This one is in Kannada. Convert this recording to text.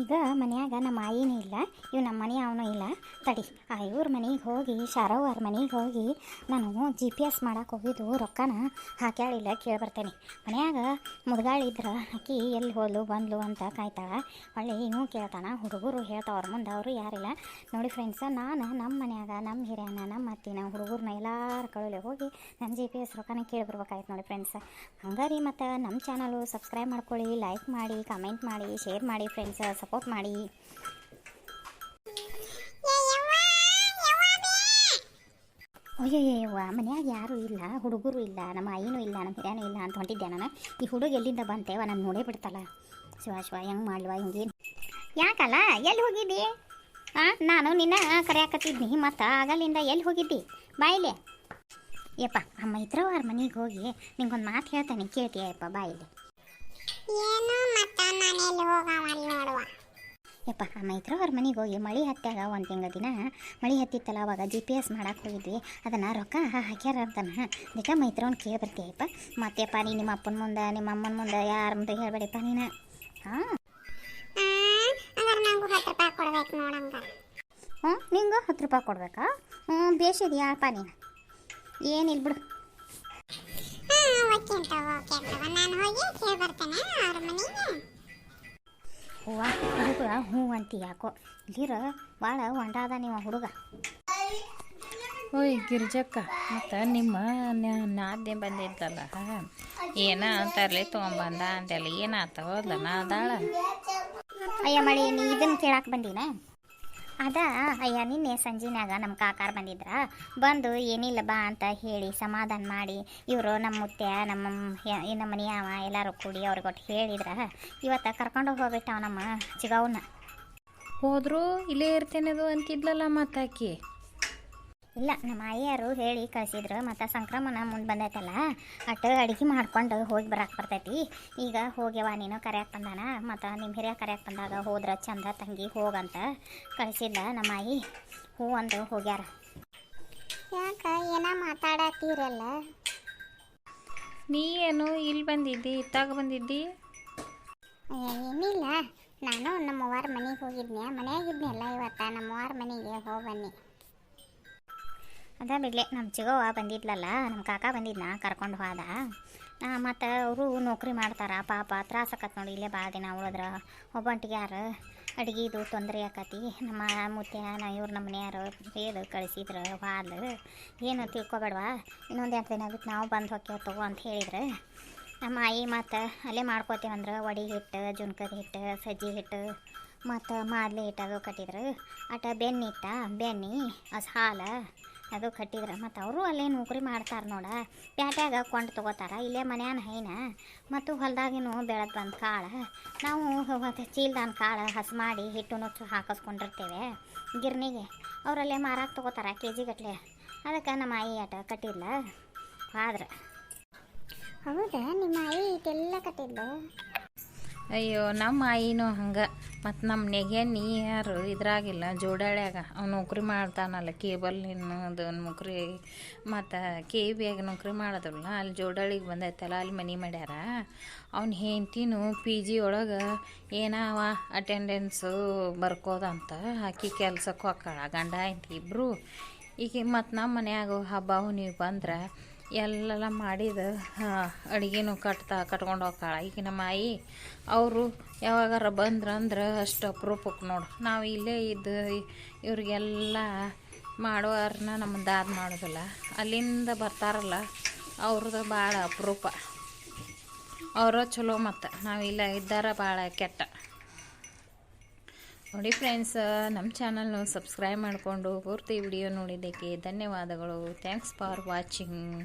ಈಗ ಮನ್ಯಾಗ ನಮ್ಮ ಆಯಿನೂ ಇಲ್ಲ, ಇವು ನಮ್ಮ ಮನೆ ಅವನು ಇಲ್ಲ. ತಡಿ ಇವ್ರ ಮನೆಗೆ ಹೋಗಿ ಶಾರವ್ವ ಅವ್ರ ಮನೆಗೆ ಹೋಗಿ ನಾನು GPS ಮಾಡಕ್ಕೆ ಹೋಗಿದ್ದು ರೊಕ್ಕನ ಹಾಕ್ಯಾಳಿಲ್ಲ ಕೇಳಿಬರ್ತೇನೆ. ಮನ್ಯಾಗ ಮುದ್ಗಾಳಿದ್ರೆ ಆಕಿ ಎಲ್ಲಿ ಹೋದ್ಲು ಬಂದ್ಲು ಅಂತ ಕಾಯ್ತಾಳ. ಹೊಳ್ಳಿ ಇನ್ನೂ ಕೇಳ್ತಾನ. ಹುಡುಗರು ಹೇಳ್ತಾವ್ರ ಮುಂದೆ, ಅವರು ಯಾರಿಲ್ಲ ನೋಡಿ ಫ್ರೆಂಡ್ಸ. ನಾನು ನಮ್ಮ ಮನ್ಯಾಗ ನಮ್ಮ ಹಿರಿಯನ ನಮ್ಮ ಅತ್ತಿನ ಹುಡುಗರನ್ನ ಎಲ್ಲರ ಕಳಲೆ ಹೋಗಿ ನನ್ನ GPS ರೊಕ್ಕನ ಕೇಳಿಬರ್ಬೇಕಾಯ್ತು ನೋಡಿ ಫ್ರೆಂಡ್ಸ. ಹಂಗಾರಿ ಮತ್ತು ನಮ್ಮ ಚಾನಲು ಸಬ್ಸ್ಕ್ರೈಬ್ ಮಾಡ್ಕೊಳ್ಳಿ, ಲೈಕ್ ಮಾಡಿ, ಕಮೆಂಟ್ ಮಾಡಿ, ಶೇರ್ ಮಾಡಿ ಫ್ರೆಂಡ್ಸ, ಸಪೋರ್ಟ್ ಮಾಡಿ. ಅಯ್ಯಯ್ಯವ್ವ ಮನ್ಯಾಗ ಯಾರೂ ಇಲ್ಲ, ಹುಡುಗರು ಇಲ್ಲ, ನಮ್ಮ ಆಯಿನೂ ಇಲ್ಲ, ನಮ್ಮ ಹಿರಿಯನೂ ಇಲ್ಲ ಅಂತ ಹೊಂಟಿದ್ದೆ ನಾನು. ಈ ಹುಡುಗ ಎಲ್ಲಿಂದ ಬಂತೇವ ನಾನು ನೋಡೇ ಬಿಡ್ತಲ್ಲ. ಶಿವ ಹೆಂಗೆ ಮಾಡ್ಲಿವ ಹಿಂಗೇನು ಯಾಕಲ್ಲ ಎಲ್ಲಿ ಹೋಗಿದ್ದಿ? ನಾನು ನಿನ್ನ ಕರೆಯಾಕತ್ತಿದ್ನಿ ಮತ್ತು ಆಗಲಿಂದ ಎಲ್ಲಿ ಹೋಗಿದ್ದಿ? ಬಾಯಿಲೆ ಯಪ್ಪ. ಆ ಮೈತ್ರವ್ರ ಮನೆಗೆ ಹೋಗಿ ನಿಂಗೊಂದು ಮಾತು ಹೇಳ್ತಾನೆ, ಕೇಳ್ತೀಯಪ್ಪ? ಬಾಯಿಲೆ ಯಪ್ಪ. ಆ ಮೈತ್ರವ್ರ ಮನೆಗೆ ಹೋಗಿ ಮಳೆ ಹತ್ತಾಗ ಒಂದು ತಿಂಗಳ ದಿನ ಮಳೆ ಹತ್ತಿತ್ತಲ್ಲ, ಅವಾಗ GPS ಮಾಡಕ್ಕೆ ಹೋಗಿದ್ವಿ. ಅದನ್ನು ರೊಕ್ಕ ಹಾಕ್ಯಾರ ಅಂತಾನೆ ಅದಕ್ಕೆ ಮೈತ್ರವ್ನ ಕೇಳಿ ಬರ್ತೀಯಪ್ಪ. ಮತ್ತೆಪ್ಪ ನೀ ನಿಮ್ಮ ಅಪ್ಪನ ಮುಂದೆ ನಿಮ್ಮ ಅಮ್ಮನ ಮುಂದೆ ಯಾರ ಮುಂದೆ ಹೇಳ್ಬೇಡಪ್ಪ ನೀನು. ನಿಂಗೆ 10 ರೂಪಾಯಿ ಕೊಡ್ಬೇಕಾ? ಬೇಸಿದೆಯಾಪ್ಪ ನೀನು, ಏನಿಲ್ಲ ಬಿಡು. ಹೂವ ಹುಡುಗ ಹ್ಞೂ ಅಂತಿ ಯಾಕೋ ಇಲ್ಲಿರ ಭಾಳ ಹೊಂಡಾದ ನೀವು ಹುಡುಗ. ಓಯ್ ಗಿರ್ಜಕ್ಕ, ಮತ್ತು ನಿಮ್ಮ ನಾದ್ನೆ ಬಂದಿದ್ದಲ್ಲ ಏನ ತರಲಿ ತೊಗೊಂಬಂದ ಅಂತೆಲ್ಲ ಏನಾಗ್ತವಲ್ಲ ನಾ ಅದಾಳ. ಅಯ್ಯ ಮಳಿ ನೀ ಇದನ್ನು ಕೇಳಕ್ಕೆ ಬಂದಿನ? ಅದ ಅಯ್ಯ ನಿನ್ನೆ ಸಂಜೆನಾಗ ನಮ್ಮ ಕಾಕಾರ ಬಂದು ಏನಿಲ್ಲ ಬಾ ಅಂತ ಹೇಳಿ ಸಮಾಧಾನ ಮಾಡಿ, ಇವರು ನಮ್ಮ ಮುತ್ಯ ನಮ್ಮ ಮನೆಯವ ಎಲ್ಲರೂ ಕೂಡಿ ಅವ್ರಿಗೆ ಒಟ್ಟು ಹೇಳಿದ್ರೆ ಇವತ್ತು ಕರ್ಕೊಂಡು ಹೋಗ್ಬಿಟ್ಟಾವ ನಮ್ಮ ಚಿಗವನ್ನ. ಹೋದ್ರು ಇಲ್ಲೇ ಇರ್ತೇನೆದು ಅಂತಿದ್ಲಲ್ಲ ಮತ್ತಾಕಿ. ಇಲ್ಲ ನಮ್ಮ ಆಯಿಯರು ಹೇಳಿ ಕಳಿಸಿದ್ರು. ಮತ್ತು ಸಂಕ್ರಮಣ ಮುಂದೆ ಬಂದೈತಲ್ಲ, ಅಟ್ಟು ಅಡುಗೆ ಮಾಡ್ಕೊಂಡು ಹೋಗಿ ಬರಕ್ಕೆ ಬರ್ತೈತಿ. ಈಗ ಹೋಗ್ಯವ ನೀನು ಕರೆಯಕ್ಕೆ ಬಂದಾನ, ಮತ್ತು ನಿಮ್ಮ ಹಿರಿಯ ಕರೆಯಕ್ಕೆ ಬಂದಾಗ ಹೋದ್ರೆ ಚಂದ ತಂಗಿ ಹೋಗಂತ ಕಳಿಸಿದ್ದ ನಮ್ಮ ಆಯಿ. ಹೂ ಅಂದು ಹೋಗ್ಯಾರ. ಯಾಕೆ ಏನೋ ಮಾತಾಡತ್ತೀರಲ್ಲ? ನೀ ಏನು ಇಲ್ಲಿ ಬಂದಿದ್ದಿ, ಇತ್ತಾಗ ಬಂದಿದ್ದಿ? ಏನಿಲ್ಲ, ನಾನು ನಮ್ಮವ್ವಾರ ಮನೆಗೆ ಹೋಗಿದ್ನಿ, ಮನೆಯಾಗಿದ್ನಲ್ಲ ಇವತ್ತು ನಮ್ಮವ್ವಾರ ಮನೆಗೆ ಹೋಗ್ಬನ್ನಿ. ಅದ ಬಿಡ್ಲೆ ನಮ್ಮ ಚಿಗವ್ವ ಬಂದಿದ್ಲಲ್ಲ, ನಮ್ಮ ಕಾಕ ಬಂದಿದ್ನ ಕರ್ಕೊಂಡು ಹೋದ. ಮತ್ತು ಅವರು ನೌಕರಿ ಮಾಡ್ತಾರೆ ಪಾಪ, ತ್ರಾಸಕತ್ ನೋಡಿ. ಇಲ್ಲೇ ಭಾಳ ದಿನ ಉಳಿದ್ರೆ ಒಬ್ಬಂಟಿಗೆ ಯಾರು ಅಡುಗೆದು ತೊಂದರೆ ಆಕತಿ. ನಮ್ಮ ಮುತ್ಯ ಇವ್ರು ನಮ್ಮ ಮನೆಯಾರು ಬೇದು ಕಳಿಸಿದ್ರು ಹಾಲು ಏನು ತಿಳ್ಕೊಬೇಡವಾ, ಇನ್ನೊಂದು 2 ದಿನ ಬಿಟ್ಟು ನಾವು ಬಂದು ಹೋಗ್ತೇವೆ ತಗೋ ಅಂತ ಹೇಳಿದ್ರು. ನಮ್ಮ ಆಯಿ ಮತ್ತು ಅಲ್ಲೇ ಮಾಡ್ಕೋತೀವಂದ್ರೆ ವಡಿ ಹಿಟ್ಟು, ಜುನ್ಕದ ಹಿಟ್ಟು, ಸಜ್ಜಿ ಹಿಟ್ಟು ಮತ್ತು ಮಾದ್ಲಿ ಹಿಟ್ಟು ಅದು ಕಟ್ಟಿದ್ರು. ಅಟ ಬೆನ್ನಿ ಹಾಲು ಅದು ಕಟ್ಟಿದ್ರೆ. ಮತ್ತು ಅವರು ಅಲ್ಲೇ ನೌಕರಿ ಮಾಡ್ತಾರೆ ನೋಡ, ಪ್ಯಾಟ್ಯಾಗ ಕೊಂಡು ತೊಗೋತಾರೆ. ಇಲ್ಲೇ ಮನ್ಯಾನ ಹೈನ ಮತ್ತು ಹೊಲದಾಗಿನೂ ಬೆಳೆದು ಬಂದು ಕಾಳು ನಾವು ಚೀಲ್ದಾನ ಕಾಳು ಹಸಿ ಮಾಡಿ ಹಿಟ್ಟು ನುಚ್ಚು ಹಾಕಿಸ್ಕೊಂಡಿರ್ತೇವೆ ಗಿರ್ನಿಗೆ. ಅವರಲ್ಲೇ ಮಾರಾಕ ತೊಗೋತಾರೆ KG ಗಟ್ಟಲೆ. ಅದಕ್ಕೆ ನಮ್ಮ ಆಯಿ ಆಟ ಕಟ್ಟಿಲ್ಲ ಆದ್ರೆ. ಹೌದಾ ನಿಮ್ಮ ಆಯಿ ಇದೆಲ್ಲ ಕಟ್ಟಿದ್ಲು? ಅಯ್ಯೋ ನಮ್ಮ ಆಯಿನೂ ಹಂಗೆ. ಮತ್ತು ನಮ್ಮ ನೆಗೆಣ್ಣಿ ಯಾರು ಇದ್ರಾಗಿಲ್ಲ ಜೋಡಾಳ್ಯಾಗ ಅವ್ನು ನೌಕರಿ ಮಾಡ್ತಾನಲ್ಲ, ಕೇಬಲ್ನಿನ್ನದು ನೌಕರಿ ಮತ್ತು KBಯಾಗ ನೌಕರಿ ಮಾಡೋದಲ್ಲ, ಅಲ್ಲಿ ಜೋಡಾಳಿಗೆ ಬಂದೈತಲ್ಲ ಅಲ್ಲಿ ಮನೆ ಮಾಡ್ಯಾರ. ಅವ್ನ ಹೆಂಡ್ತಿನೂ PG ಒಳಗೆ ಏನವ ಅಟೆಂಡೆನ್ಸು ಬರ್ಕೋದಂತ ಆಕಿ ಕೆಲ್ಸಕ್ಕೆ ಹೋಗ್ತಾಳ, ಗಂಡ ಹೆಂಡ್ತಿ ಇಬ್ಬರು. ಈಗ ಮತ್ತು ನಮ್ಮ ಮನ್ಯಾಗ ಹಬ್ಬ ನೀವು ಬಂದ್ರೆ ಎಲ್ಲ ಮಾಡಿದ ಅಡುಗೆನೂ ಕಟ್ಕೊಂಡು ಹೋಗ್ತಾಳ ಈಗ ನಮ್ಮ ಆಯಿ. ಅವರು ಯಾವಾಗಾರ ಬಂದ್ರಂದ್ರೆ ಅಷ್ಟು ಅಪರೂಪಕ್ಕೆ ನೋಡು. ನಾವು ಇಲ್ಲೇ ಇದ್ದು ಇವ್ರಿಗೆಲ್ಲ ಮಾಡೋರ್ನ ನಮ್ಮ ದಾದ ಮಾಡೋದಿಲ್ಲ, ಅಲ್ಲಿಂದ ಬರ್ತಾರಲ್ಲ ಅವ್ರದ್ದು ಭಾಳ ಅಪರೂಪ. ಅವರು ಚಲೋ, ಮತ್ತು ನಾವಿಲ್ಲ ಇದ್ದಾರ ಭಾಳ ಕೆಟ್ಟ ನೋಡಿ ಫ್ರೆಂಡ್ಸ್. ನಮ್ಮ ಚಾನಲ್ನು ಸಬ್ಸ್ಕ್ರೈಬ್ ಮಾಡಿಕೊಂಡು ಪೂರ್ತಿ ವಿಡಿಯೋ ನೋಡಿದ್ದಕ್ಕೆ ಧನ್ಯವಾದಗಳು. Thanks for watching.